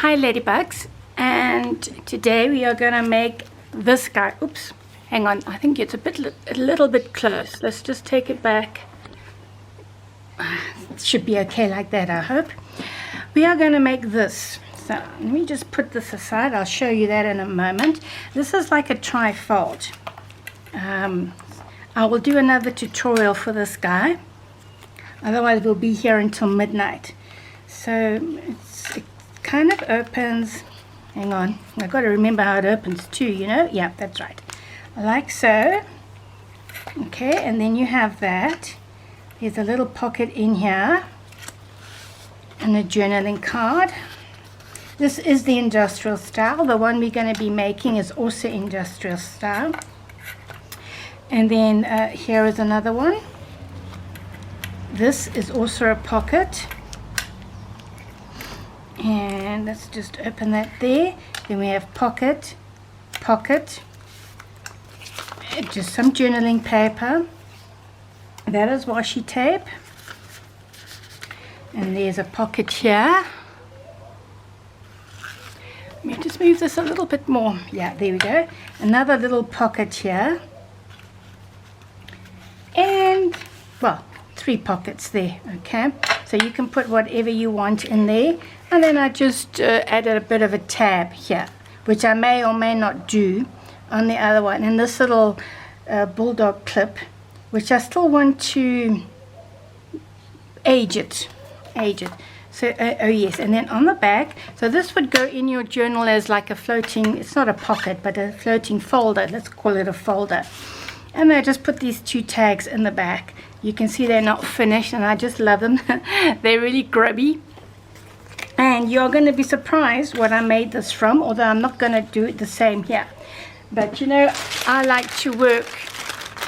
Hi ladybugs, and today we are going to make this guy. Oops, hang on, I think it's a little bit close. Let's just take it back. It should be okay like that, I hope. We are going to make this. So let me just put this aside. I'll show you that in a moment. This is like a tri-fold. I will do another tutorial for this guy. Otherwise we'll be here until midnight. So it kind of opens, hang on, I've got to remember how it opens too, you know. Yeah, that's right, like so. Okay, and then you have that. There's a little pocket in here and a journaling card. This is the industrial style. The one we're going to be making is also industrial style. And then here is another one. This is also a pocket. And let's just open that there. Then we have pocket, just some journaling paper. That is washi tape. And there's a pocket here. Let me just move this a little bit more. Yeah, there we go. Another little pocket here. And, well, 3 pockets there, okay? So you can put whatever you want in there. And then I just added a bit of a tab here, which I may or may not do on the other one. And this little bulldog clip, which I still want to age it. So, oh yes, and then on the back, so this would go in your journal as like a floating, it's not a pocket, but a floating folder. Let's call it a folder. And I just put these 2 tags in the back. You can see they're not finished, and I just love them. They're really grubby. And you're going to be surprised what I made this from, although I'm not going to do it the same here. But you know, I like to work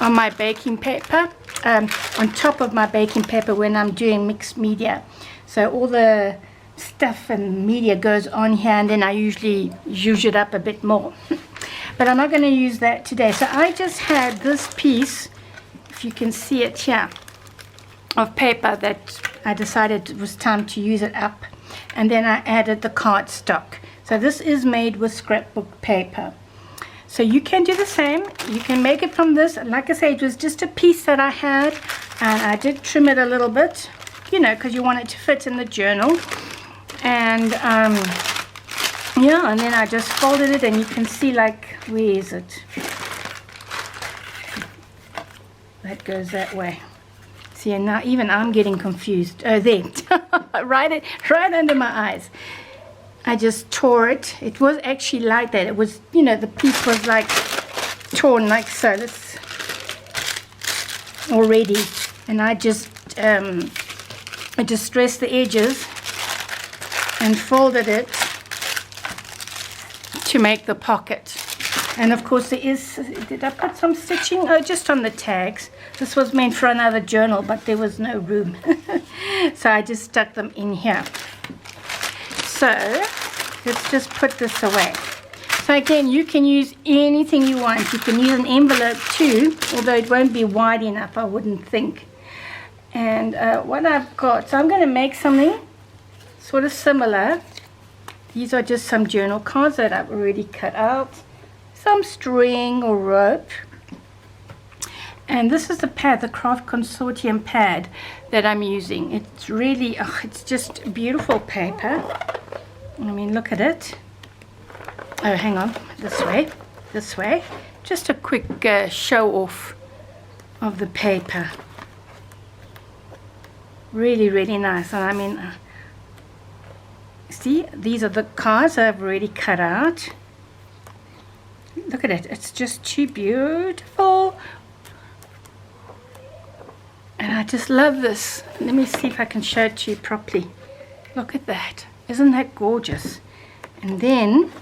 on my baking paper, on top of my baking paper when I'm doing mixed media. So all the stuff and media goes on here, and then I usually zhuzh it up a bit more. But I'm not going to use that today. So I just had this piece, if you can see it here, of paper that I decided it was time to use it up. And then I added the cardstock. So this is made with scrapbook paper. So you can do the same. You can make it from this. like I say, it was just a piece that I had. And I did trim it a little bit, you know, because you want it to fit in the journal. And yeah, and then I just folded it, and you can see, like, where is it? That goes that way. See, and now even I'm getting confused. Oh, there. right under my eyes. I just tore it. It was actually like that. It was, you know, the piece was like torn like so. This already. And I just distressed the edges and folded it to make the pocket. And of course there is, did I put some stitching? Oh, just on the tags. This was meant for another journal, but there was no room. So I just stuck them in here. So let's just put this away. So again, you can use anything you want. You can use an envelope too, although it won't be wide enough, I wouldn't think. And what I've got, so I'm going to make something sort of similar. These are just some journal cards that I've already cut out. Some string or rope. And this is the pad, the Craft Consortium pad that I'm using. It's really, oh, it's just beautiful paper. I mean, look at it. Oh, hang on, this way. Just a quick show off of the paper. Really, really nice. And I mean, see, these are the cards I've already cut out. Look at it, it's just too beautiful. And I just love this. Let me see if I can show it to you properly. Look at that. Isn't that gorgeous? And then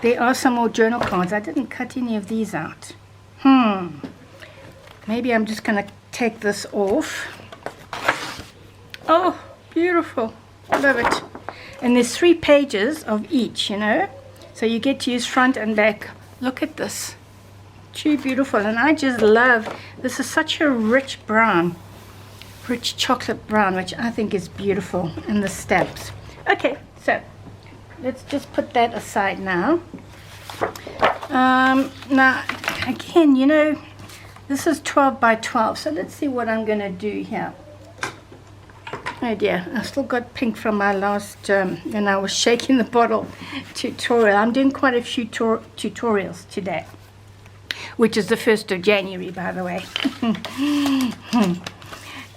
there are some more journal cards. I didn't cut any of these out. Maybe I'm just going to take this off. Oh, beautiful. Love it. And there's 3 pages of each, you know. So you get to use front and back. Look at this. Too beautiful. And I just love, this is such a rich brown. Rich chocolate brown, which I think is beautiful. And the stamps. Okay, so let's just put that aside now. Now, again, you know, this is 12 by 12, so let's see what I'm going to do here. Oh dear, I still got pink from my last, when I was shaking the bottle tutorial. I'm doing quite a few tutorials today, which is the 1st of January, by the way.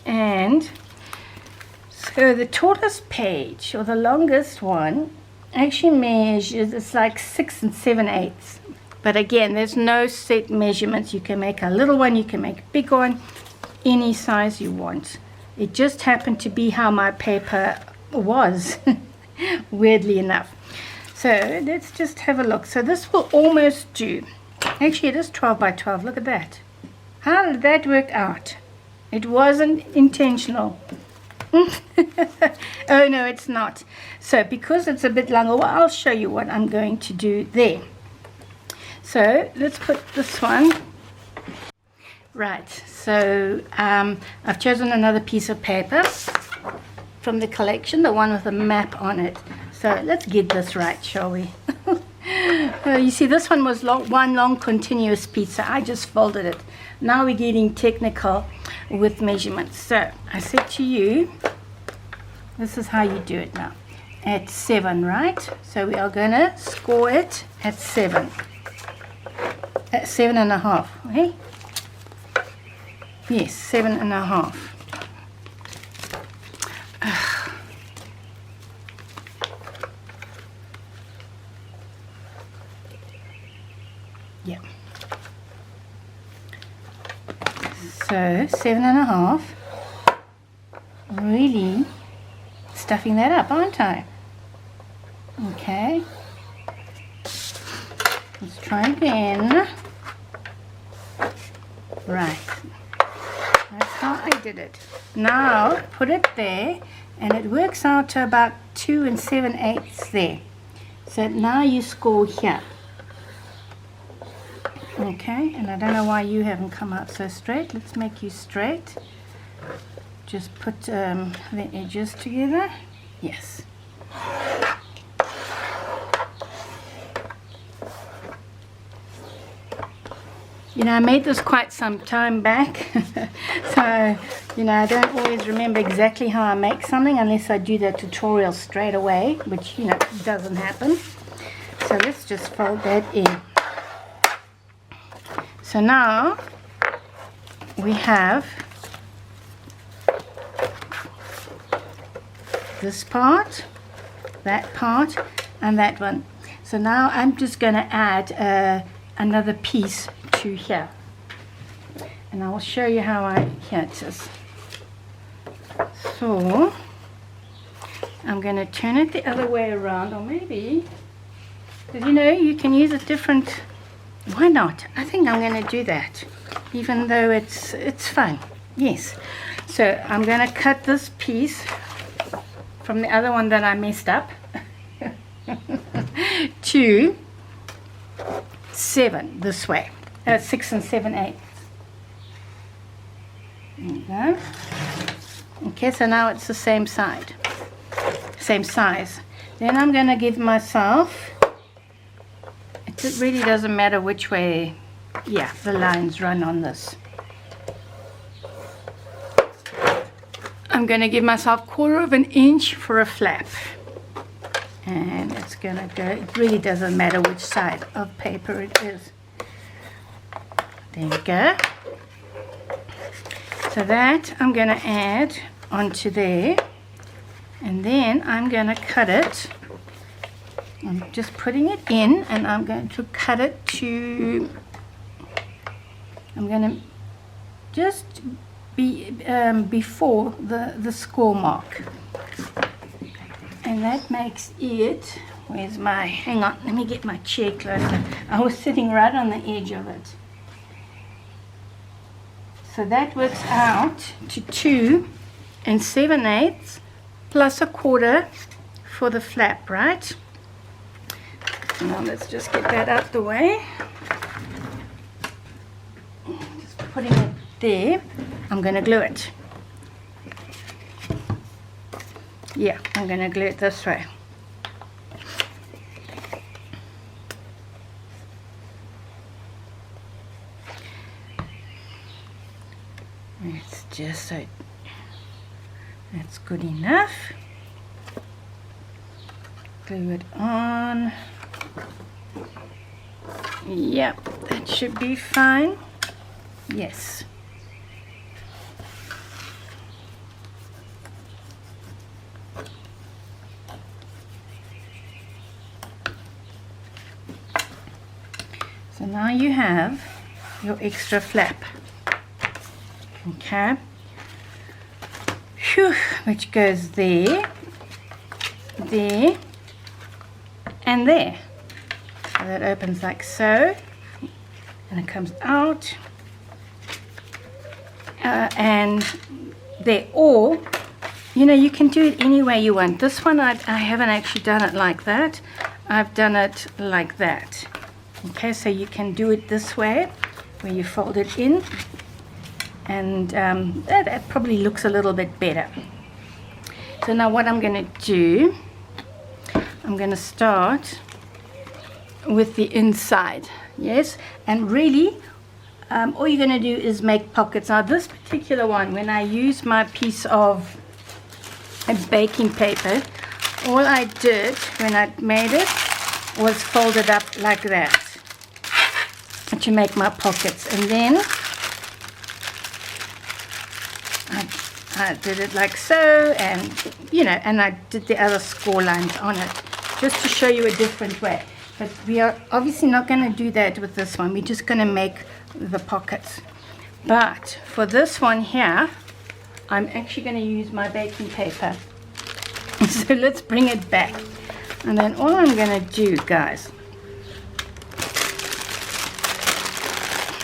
And so the tallest page, or the longest one, actually measures, it's like 6 7/8. But again, there's no set measurements. You can make a little one, you can make a big one, any size you want. It just happened to be how my paper was, weirdly enough. So let's just have a look. So this will almost do. Actually, it is 12 by 12. Look at that. How did that work out? It wasn't intentional. Oh, no, it's not. So because it's a bit longer, well, I'll show you what I'm going to do there. So let's put this one. Right, so I've chosen another piece of paper from the collection, the one with a map on it. So let's get this right, shall we? You see, this one was one long continuous piece, so I just folded it. Now we're getting technical with measurements. So I said to you, this is how you do it now. At 7, right? So we are going to score it at 7. At 7.5, okay? Yes, 7.5. Yeah. So 7.5. Really stuffing that up, aren't I? Okay. Let's try again. Right. That's how I did it. Now put it there, and it works out to about 2 7/8 there. So now you score here. Okay, and I don't know why you haven't come out so straight. Let's make you straight. Just put the edges together. Yes. You know, I made this quite some time back, so, you know, I don't always remember exactly how I make something unless I do the tutorial straight away, which, you know, doesn't happen. So let's just fold that in. So now we have this part, that part, and that one. So now I'm just going to add another piece to here, and I will show you how here it is. So I'm going to turn it the other way around, or maybe, because you know, you can use a different, why not? I think I'm going to do that, even though it's fun. Yes. So I'm going to cut this piece from the other one that I messed up to 7 this way. 6 7/8. There you go. Okay, so now it's the same side, same size. Then I'm going to give myself, it really doesn't matter which way, yeah, the lines run on this. I'm going to give myself 1/4 inch for a flap. And it's going to go, it really doesn't matter which side of paper it is. There we go. So that I'm going to add onto there, and then I'm going to cut it. I'm just putting it in, and I'm going to cut it to, I'm going to just be before the score mark. And that makes it, where's my, hang on, let me get my chair closer. I was sitting right on the edge of it. So that works out to 2 7/8 plus 1/4 for the flap, right? Now let's just get that out the way. Just putting it there. I'm going to glue it. Yeah, I'm going to glue it this way. It's just so that's good enough. Glue it on. Yep, that should be fine. Yes. So now you have your extra flap. Okay. Whew, which goes there, there, and there. So that opens like so, and it comes out, and there. Or, you know, you can do it any way you want. This one I haven't actually done it like that. I've done it like that. Okay, so you can do it this way, where you fold it in, and that probably looks a little bit better. So now what I'm going to do, I'm going to start with the inside. Yes, and really all you're going to do is make pockets. Now this particular one, when I use my piece of baking paper, all I did when I made it was fold it up like that to make my pockets, and then I did it like so, and you know, and I did the other score lines on it just to show you a different way. But we are obviously not going to do that with this one. We're just going to make the pockets. But for this one here, I'm actually going to use my baking paper. So let's bring it back, and then all I'm going to do, guys,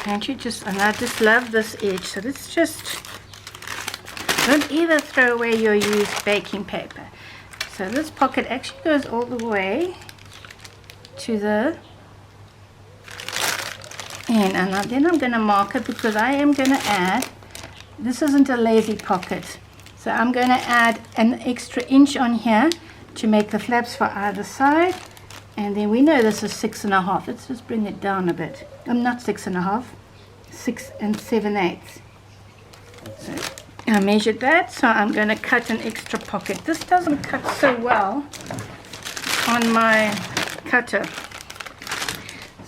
can't you just, and I just love this edge, so let's just, don't either throw away your used baking paper. So this pocket actually goes all the way to the end, and then I'm going to mark it because I am going to add, this isn't a lazy pocket, so I'm going to add an extra inch on here to make the flaps for either side. And then we know this is 6.5. Let's just bring it down a bit. I'm not 6.5, 6 7/8. So I measured that, so I'm going to cut an extra pocket. This doesn't cut so well on my cutter.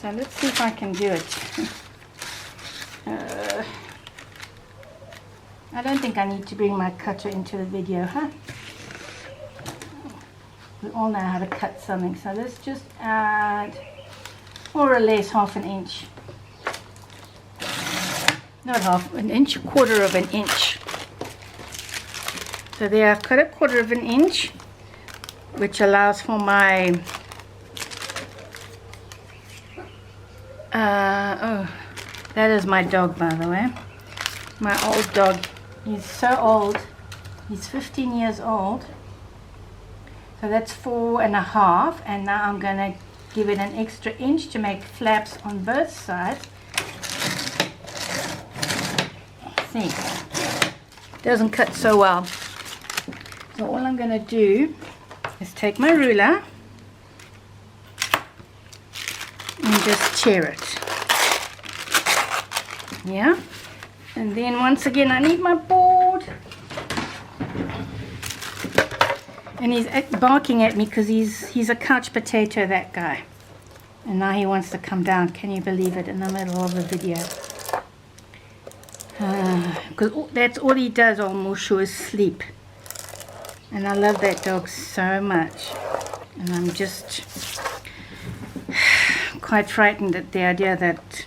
So let's see if I can do it. I don't think I need to bring my cutter into the video, huh? We all know how to cut something, so let's just add more or less half an inch. Not half an inch, a quarter of an inch. So there I've cut a quarter of an inch, which allows for my oh, that is my dog, by the way. My old dog. He's so old. He's 15 years old. So that's 4.5, and now I'm going to give it an extra inch to make flaps on both sides. See, doesn't cut so well. So all I'm going to do is take my ruler and just tear it. Yeah, and then once again I need my board. And he's barking at me because he's a couch potato, that guy. And now he wants to come down. Can you believe it? In the middle of the video. Because that's all he does almost, is sleep. And I love that dog so much. And I'm just quite frightened at the idea that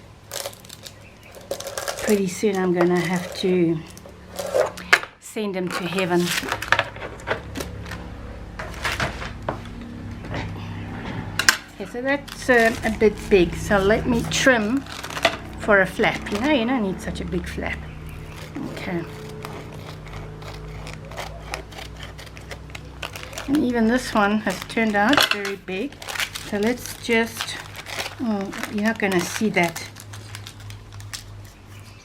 pretty soon I'm going to have to send him to heaven. Okay, so that's a bit big, so let me trim for a flap. You don't need such a big flap. Okay. And even this one has turned out very big. So let's just, oh, you're not going to see that.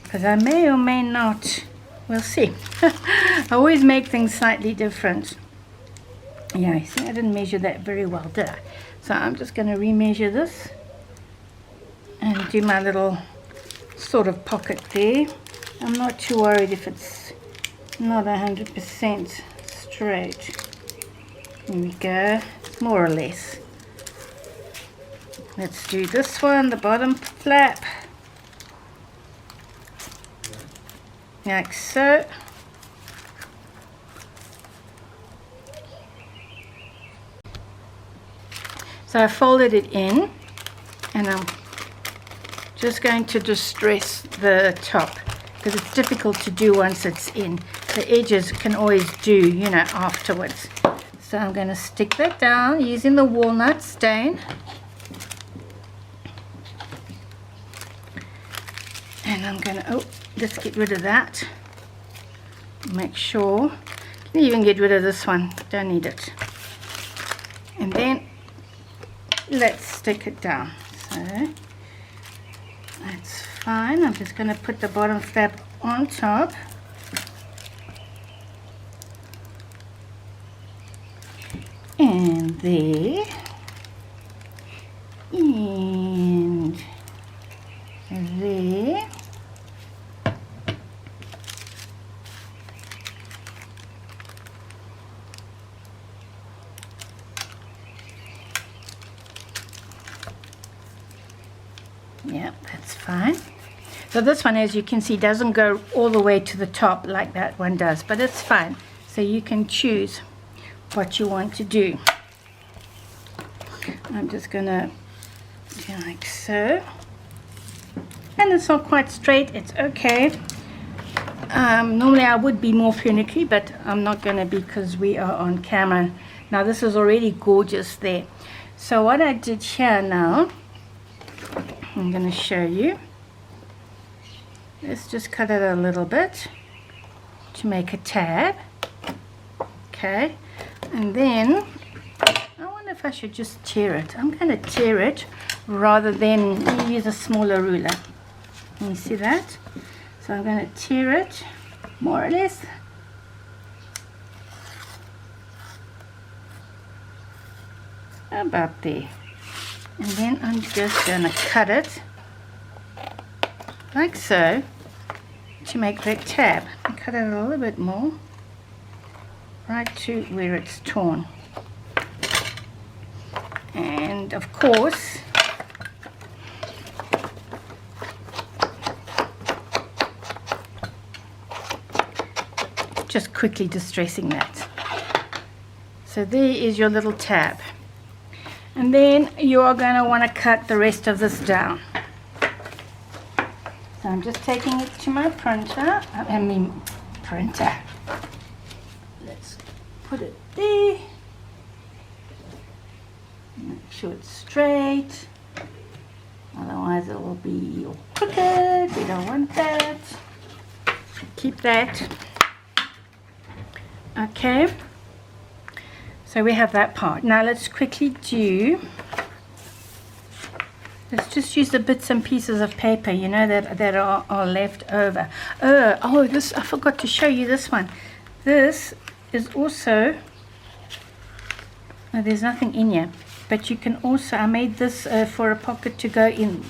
Because I may or may not, we'll see. I always make things slightly different. Yeah, you see, I didn't measure that very well, did I? So I'm just going to remeasure this and do my little sort of pocket there. I'm not too worried if it's not 100% straight. Here we go, more or less. Let's do this one, the bottom flap, like so. So I folded it in, and I'm just going to distress the top because it's difficult to do once it's in. The edges can always do, you know, afterwards. So I'm going to stick that down using the walnut stain. And I'm going to, let's get rid of that. Make sure. You can even get rid of this one. Don't need it. And then let's stick it down. So that's fine. I'm just going to put the bottom flap on top. And there. And there. Yeah, that's fine. So this one, as you can see, doesn't go all the way to the top like that one does, but it's fine. So you can choose what you want to do. I'm just gonna do like so. And it's not quite straight, it's okay. Normally I would be more finicky, but I'm not gonna be because we are on camera. Now this is already gorgeous there. So what I did here now, I'm going to show you. Let's just cut it a little bit to make a tab. Okay, and then I wonder if I should just tear it. I'm going to tear it rather than use a smaller ruler. Can you see that? So I'm going to tear it more or less. About there. And then I'm just going to cut it like so to make that tab. And cut it a little bit more right to where it's torn. And of course just quickly distressing that. So there is your little tab. And then you are going to want to cut the rest of this down. So I'm just taking it to my printer. Let's put it there. Make sure it's straight. Otherwise it will be all crooked. We don't want that. Keep that. Okay. So we have that part. Now let's quickly let's just use the bits and pieces of paper, you know, that are left over. This, I forgot to show you this one. This is also, there's nothing in here, but you can also, I made this for a pocket to go in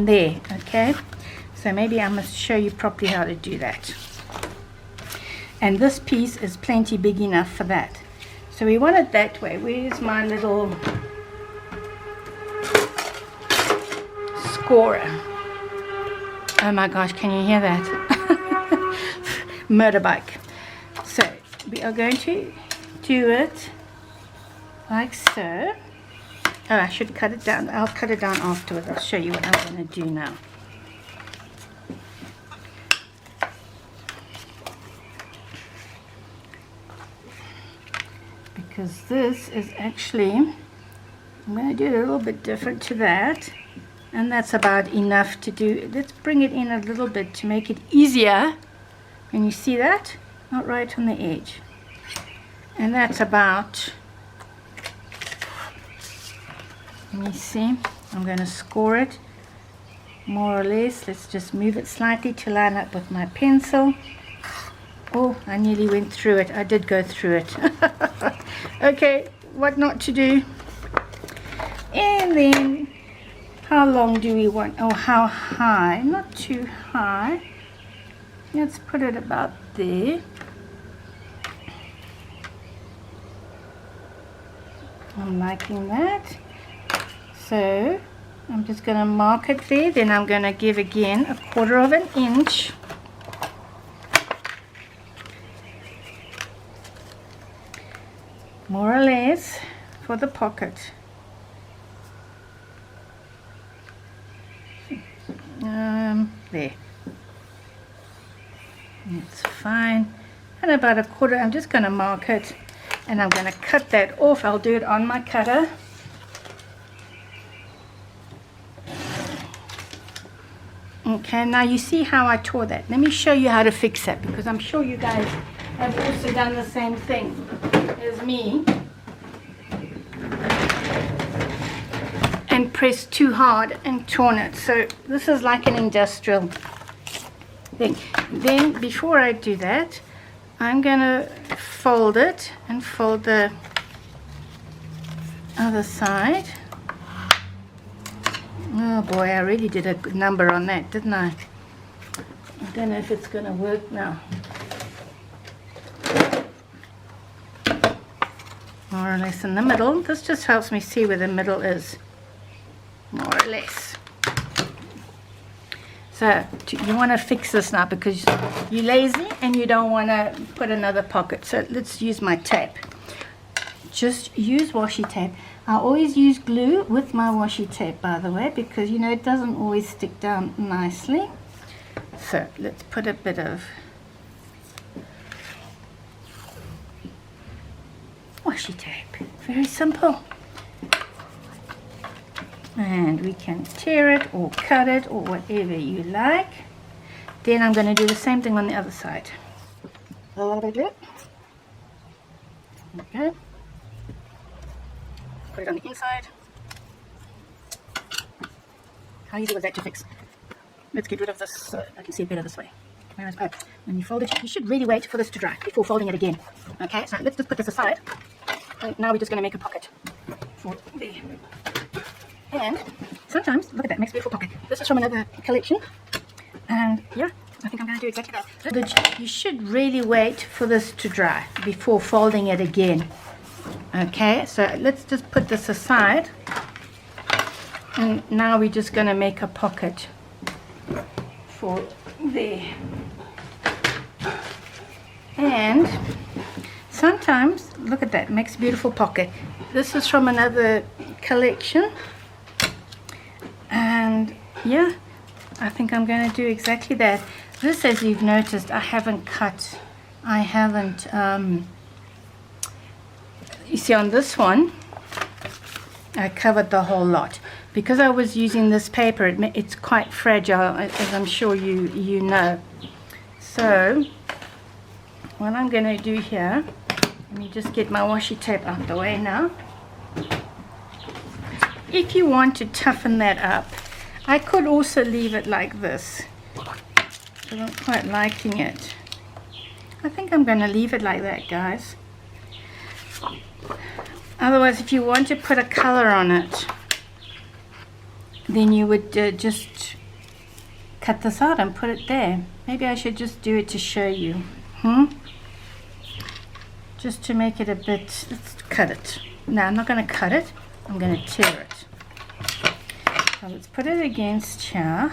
there, okay? So maybe I must show you properly how to do that. And this piece is plenty big enough for that. So we want it that way. Where's my little scorer? Oh my gosh, can you hear that? Motorbike. So we are going to do it like so. Oh, I should cut it down. I'll cut it down afterwards. I'll show you what I'm going to do now. Because this is actually, I'm going to do it a little bit different to that, and that's about enough to do. Let's bring it in a little bit to make it easier. Can you see that? Not right on the edge. And that's about, let me see, I'm going to score it more or less. Let's just move it slightly to line up with my pencil. Oh, I nearly went through it. I did go through it. Okay, what not to do. And then, how long do we want? Oh, how high? Not too high. Let's put it about there. I'm liking that. So I'm just going to mark it there. Then I'm going to give again 1/4 of an inch. More or less for the pocket. There. That's fine. And about 1/4, I'm just going to mark it. And I'm going to cut that off. I'll do it on my cutter. Okay, now you see how I tore that. Let me show you how to fix that, because I'm sure you guys have also done the same thing as me and pressed too hard and torn it. So this is like an industrial thing. Then before I do that, I'm going to fold it and fold the other side. Oh boy, I really did a good number on that, didn't I? I don't know if it's going to work now. More or less in the middle. This just helps me see where the middle is. More or less. So you want to fix this now because you're lazy and you don't want to put another pocket. So let's use my tape. Just use washi tape. I always use glue with my washi tape, by the way, because you know it doesn't always stick down nicely. So let's put a bit of washi tape. Very simple. And we can tear it or cut it or whatever you like. Then I'm going to do the same thing on the other side. A little bit of glue. Okay. Put it on the inside. How easy was that to fix? Let's get rid of this so I can see it better this way. Whereas, when you fold it, you should really wait for this to dry before folding it again. Okay, so let's just put this aside. And now we're just going to make a pocket for there. And sometimes, look at that, makes a beautiful pocket. This is from another collection. And yeah, I think I'm going to do exactly that. But you should really wait for this to dry before folding it again. Okay, so let's just put this aside. And now we're just going to make a pocket for there. And sometimes, look at that, makes a beautiful pocket. This is from another collection. And yeah, I think I'm going to do exactly that. This, as you've noticed, I haven't cut. I haven't, you see on this one, I covered the whole lot. Because I was using this paper, it's quite fragile, as I'm sure you know. So, what I'm going to do here, let me just get my washi tape out the way now. If you want to toughen that up, I could also leave it like this. I'm not quite liking it. I think I'm going to leave it like that, guys. Otherwise, if you want to put a color on it, then you would just cut this out and put it there. Maybe I should just do it to show you. Just to make it a bit, let's cut it. No, I'm not going to cut it. I'm going to tear it. So let's put it against here.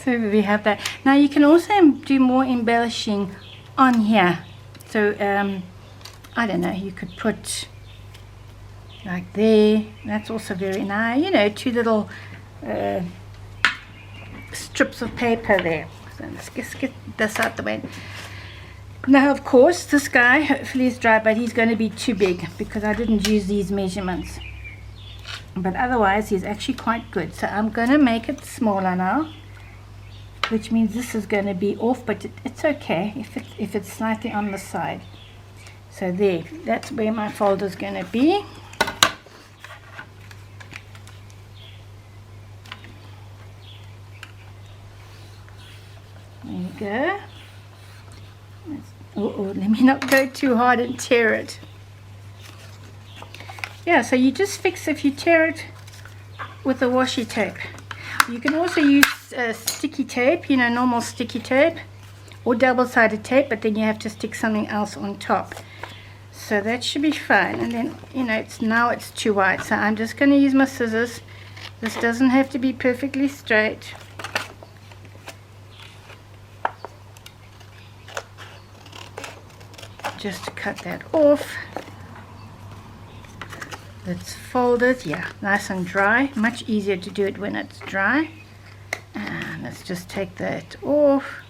So we have that. Now you can also do more embellishing on here. So I don't know, you could put like there. That's also very nice. You know, 2 little strips of paper there. So let's just get this out the way. Now of course this guy, hopefully is dry, but he's going to be too big because I didn't use these measurements. But otherwise he's actually quite good. So I'm going to make it smaller now, which means this is going to be off, but it's okay if it's slightly on the side. So there, that's where my folder is going to be. There you go. Let me not go too hard and tear it. Yeah, so you just fix if you tear it with the washi tape. You can also use sticky tape, you know, normal sticky tape, or double-sided tape, but then you have to stick something else on top. So that should be fine. And then, you know, now it's too wide, so I'm just going to use my scissors. This doesn't have to be perfectly straight. Just to cut that off. It's folded, yeah, nice and dry. Much easier to do it when it's dry. And let's just take that off,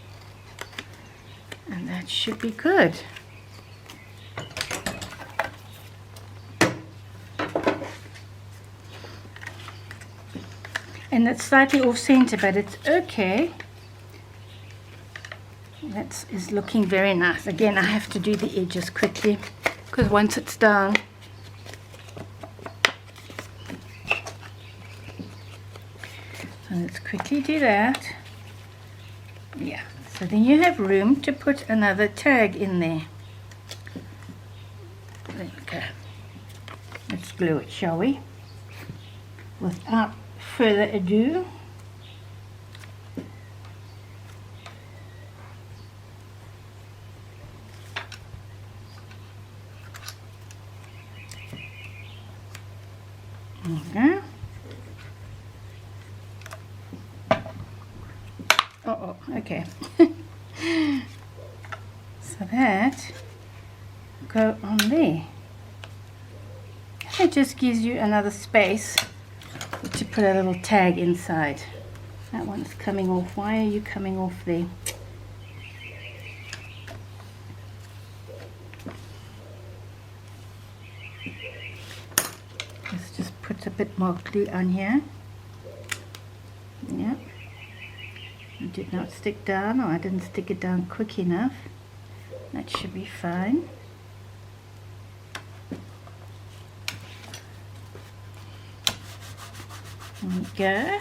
and that should be good. And it's slightly off center, but it's okay. That is looking very nice. Again, I have to do the edges quickly because once it's done, so let's quickly do that. Yeah, so then you have room to put another tag in there. There we go. Let's glue it, shall we? Without further ado. Okay. Oh, okay. So that go on there. It just gives you another space to put a little tag inside. That one's coming off. Why are you coming off there? Let's just put a bit more glue on here. Yeah. It did not stick down, or I didn't stick it down quick enough. That should be fine. There we go.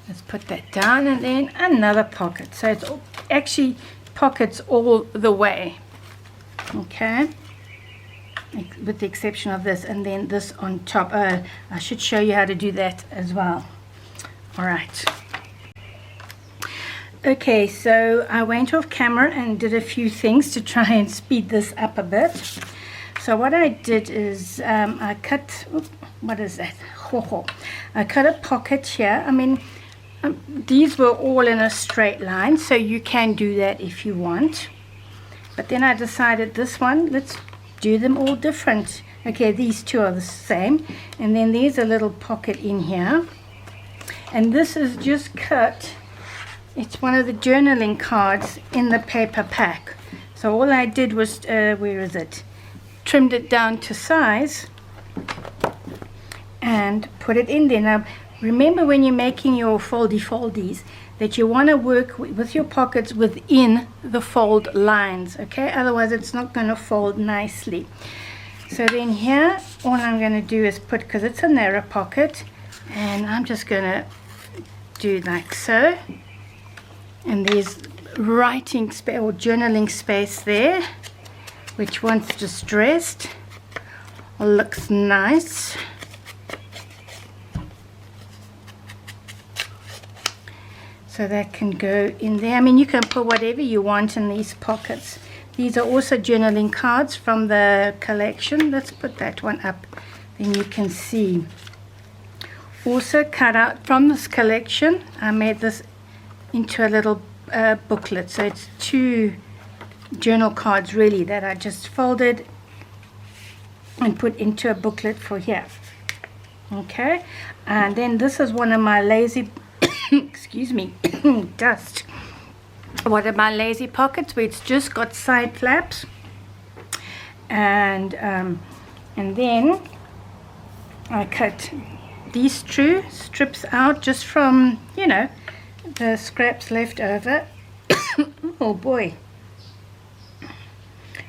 Let's put that down, and then another pocket. So it's actually pockets all the way. Okay. With the exception of this, and then this on top. I should show you how to do that as well. All right. Okay, so I went off camera and did a few things to try and speed this up a bit. So what I did is I cut, what is that? I cut a pocket here. I mean, these were all in a straight line, so you can do that if you want. But then I decided this one, let's do them all different. Okay, these two are the same. And then there's a little pocket in here. And this is just cut. It's one of the journaling cards in the paper pack. So all I did was, where is it? Trimmed it down to size and put it in there. Now, remember when you're making your foldies, that you want to work with your pockets within the fold lines, okay? Otherwise, it's not going to fold nicely. So then here, all I'm going to do is put, because it's a narrow pocket, and I'm just going to do like so. And there's writing space or journaling space there, which once distressed looks nice. So that can go in there. I mean, you can put whatever you want in these pockets. These are also journaling cards from the collection. Let's put that one up, then you can see. Also cut out from this collection, I made this into a little booklet. So it's 2 journal cards really that I just folded and put into a booklet for here. Okay, and then this is one of my lazy excuse me dust, one of my lazy pockets where it's just got side flaps, and then I cut these strips out just from, you know, the scraps left over. Oh boy,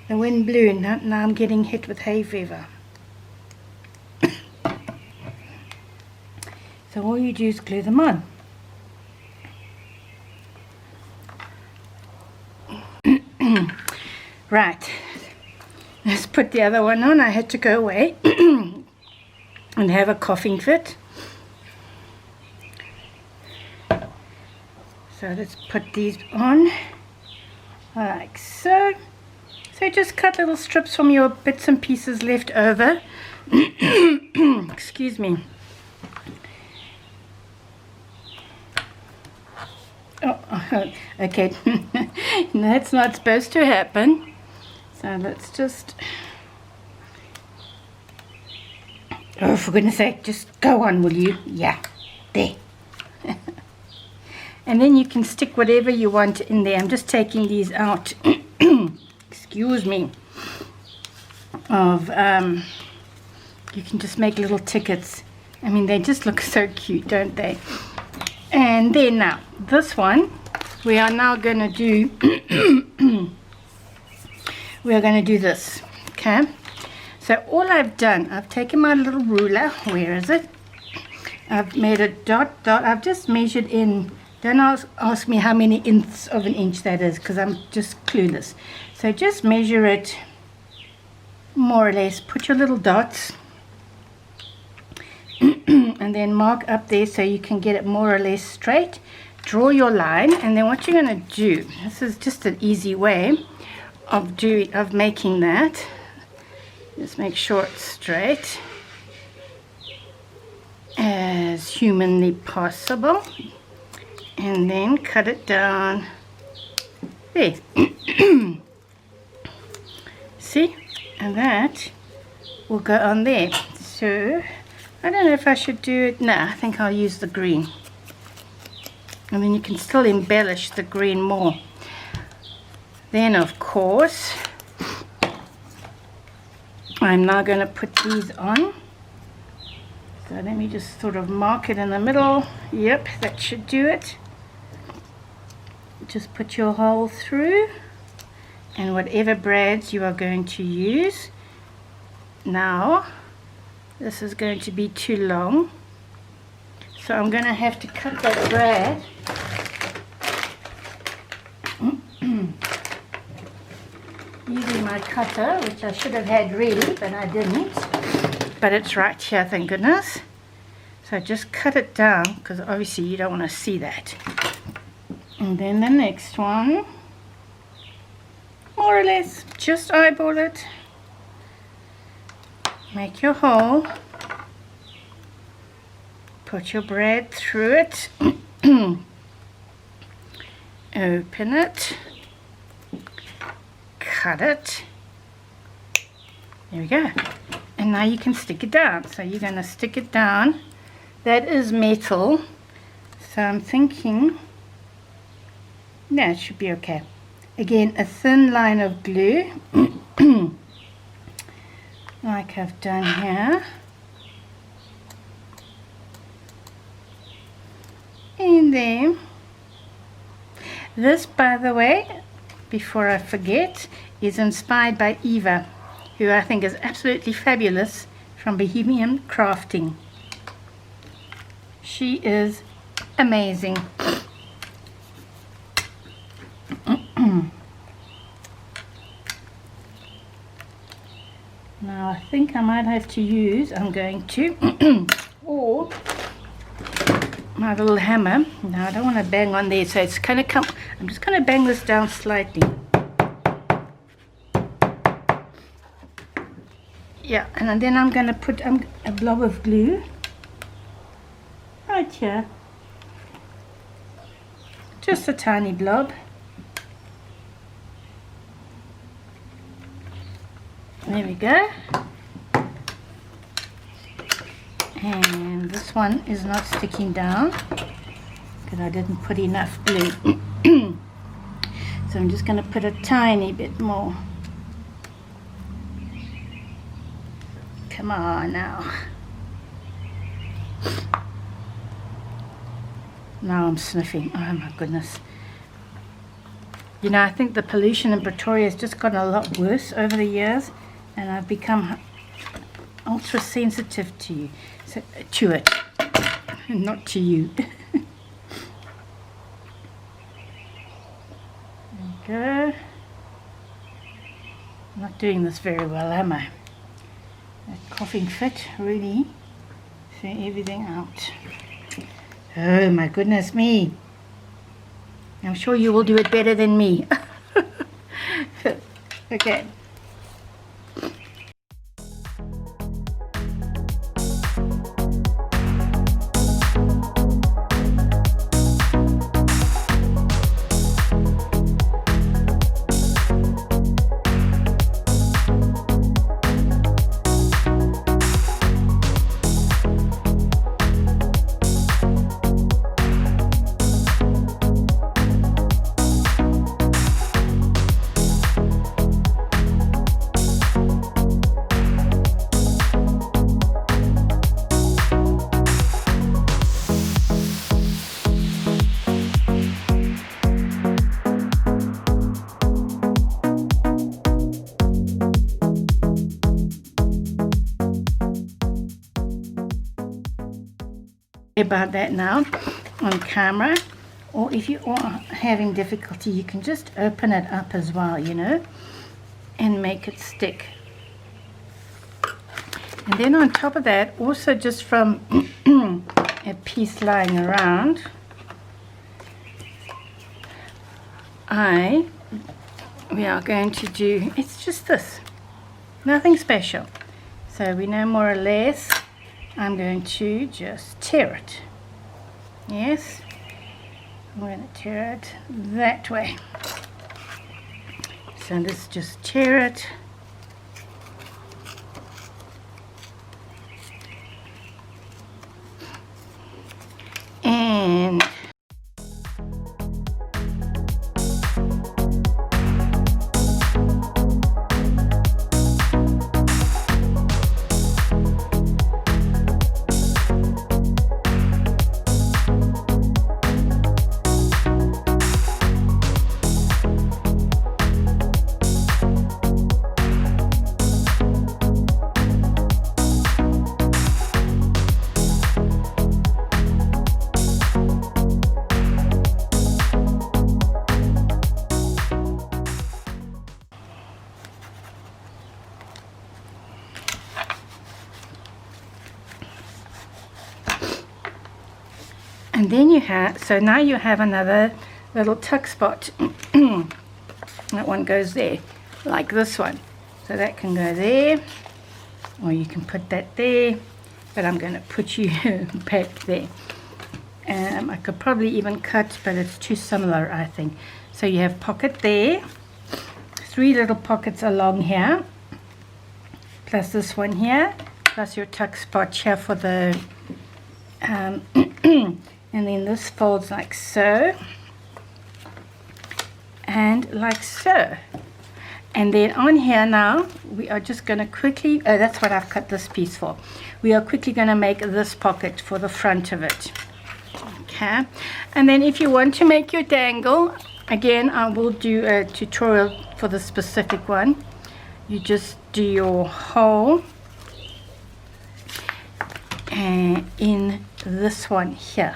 the wind blew. Now I'm getting hit with hay fever. So all you do is glue them on. Right, let's put the other one on. I had to go away and have a coughing fit. So let's put these on like so. So just cut little strips from your bits and pieces left over. Excuse me. Oh, okay. That's not supposed to happen. So let's just... Oh, for goodness sake, just go on, will you? Yeah, there. And then you can stick whatever you want in there. I'm just taking these out. Excuse me. Of you can just make little tickets. I mean, they just look so cute, don't they? And then now, this one, we are now going to do, we are going to do this, okay? So all I've done, I've taken my little ruler, where is it? I've made a dot, I've just measured in, don't ask me how many inches of an inch that is, because I'm just clueless. So just measure it, more or less, put your little dots, and then mark up there so you can get it more or less straight. Draw your line, and then what you're going to do, this is just an easy way of making that. Just make sure it's straight as humanly possible, and then cut it down there. See, and that will go on there. So I don't know if I should do it. No, I think I'll use the green. And then you can still embellish the green more. Then, of course, I'm now going to put these on. So let me just sort of mark it in the middle. Yep, that should do it. Just put your hole through. And whatever brads you are going to use. Now, this is going to be too long, so I'm going to have to cut that brad using my cutter, which I should have had ready, but I didn't. But it's right here, thank goodness. So just cut it down, because obviously you don't want to see that. And then the next one, more or less, just eyeball it. Make your hole, put your brad through it, open it, cut it, there we go, and now you can stick it down. So you're going to stick it down. That is metal, so I'm thinking, no, it should be okay. Again, a thin line of glue. Like I've done here, and then this, by the way, before I forget, is inspired by Eva, who I think is absolutely fabulous, from Bohemian Crafting. She is amazing. Now I think I might have to use, I'm going to, or my little hammer. Now I don't want to bang on there, so it's going to come, I'm just going to bang this down slightly. Yeah, and then I'm going to put a blob of glue right here. Just a tiny blob. There we go. And this one is not sticking down because I didn't put enough glue. So I'm just going to put a tiny bit more. Come on now. Now I'm sniffing. Oh my goodness. You know, I think the pollution in Pretoria has just gotten a lot worse over the years, and I've become ultra sensitive to it, not to you. There we go. I'm not doing this very well, am I? That coughing fit really threw everything out. Oh my goodness me. I'm sure you will do it better than me. Okay. About that now on camera, or if you are having difficulty, you can just open it up as well, you know, and make it stick. And then on top of that, also just from a piece lying around, we are going to do, it's just this, nothing special. So we know more or less. I'm going to just tear it. Yes, I'm going to tear it that way. So let's just tear it. And then you have, so now you have another little tuck spot. That one goes there, like this one. So that can go there, or you can put that there, but I'm going to put you back there. I could probably even cut, but it's too similar, I think. So you have pocket there, 3 little pockets along here, plus this one here, plus your tuck spot here for the and then this folds like so, and like so. And then on here now, we are just going to quickly, that's what I've cut this piece for. We are quickly going to make this pocket for the front of it. Okay, and then if you want to make your dangle, again, I will do a tutorial for the specific one. You just do your hole in this one here.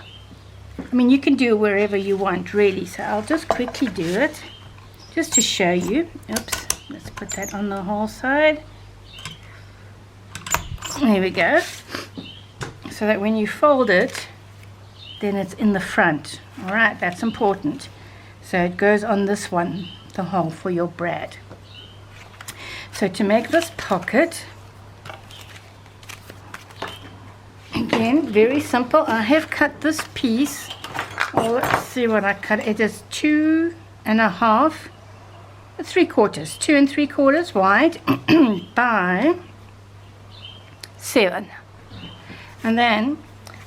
I mean, you can do it wherever you want, really. So I'll just quickly do it, just to show you. Oops, let's put that on the whole side. There we go. So that when you fold it, then it's in the front. All right, that's important. So it goes on this one, the hole for your brad. So to make this pocket, again, very simple. I have cut this piece. Oh, let's see what I cut. It is 2 1/2, 3/4, 2 3/4 wide by 7. And then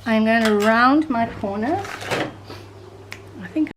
I'm going to round my corners. I think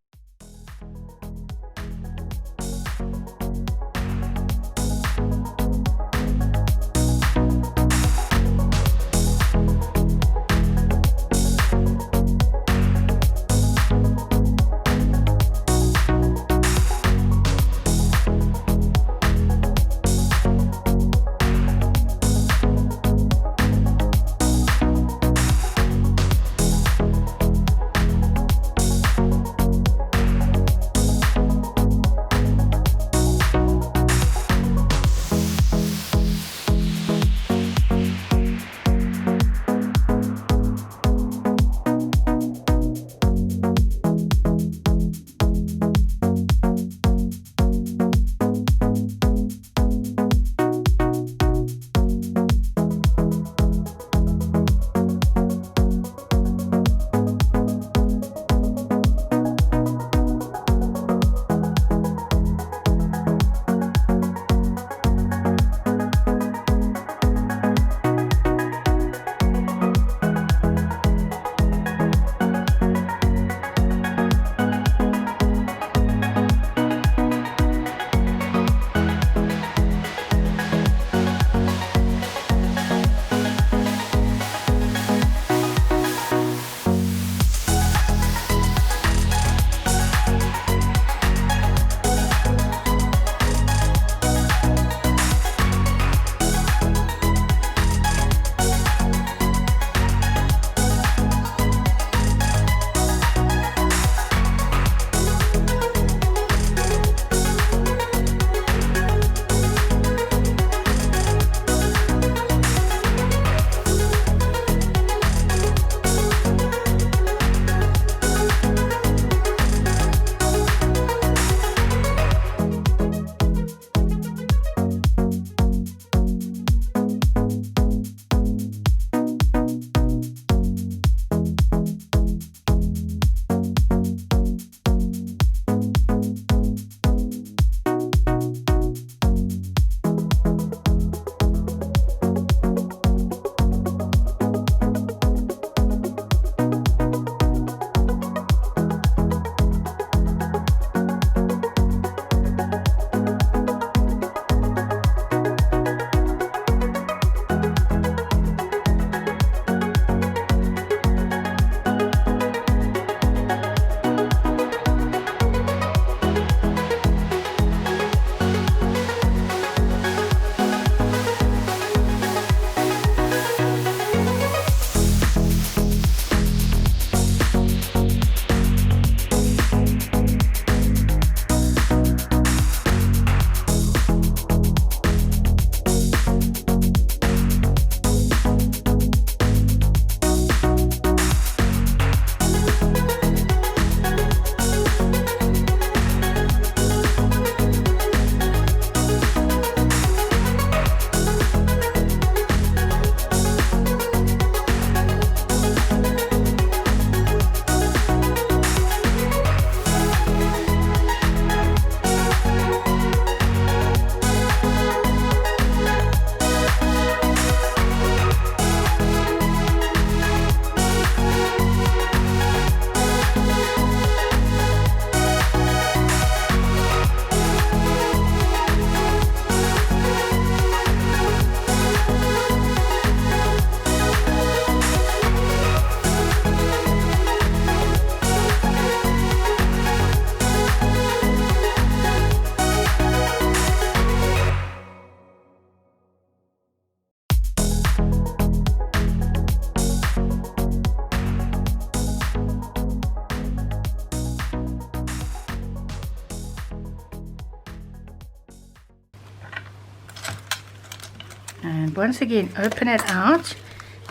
and once again open it out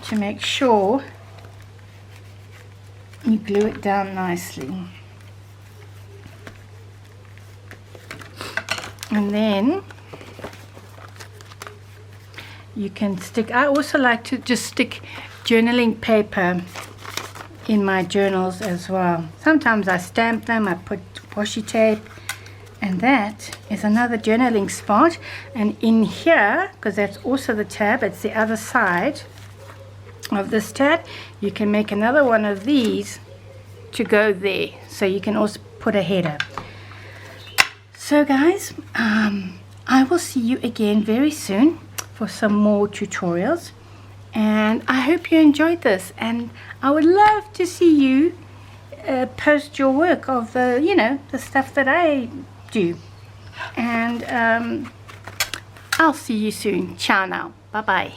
to make sure you glue it down nicely. And then you can stick, I also like to just stick journaling paper in my journals as well. Sometimes I stamp them, I put washi tape, and that is another journaling spot. And in here, because that's also the tab, it's the other side of this tab, you can make another one of these to go there, so you can also put a header. So guys, I will see you again very soon for some more tutorials, and I hope you enjoyed this, and I would love to see you post your work of the, you know, the stuff that I do. And I'll see you soon. Ciao now. Bye bye.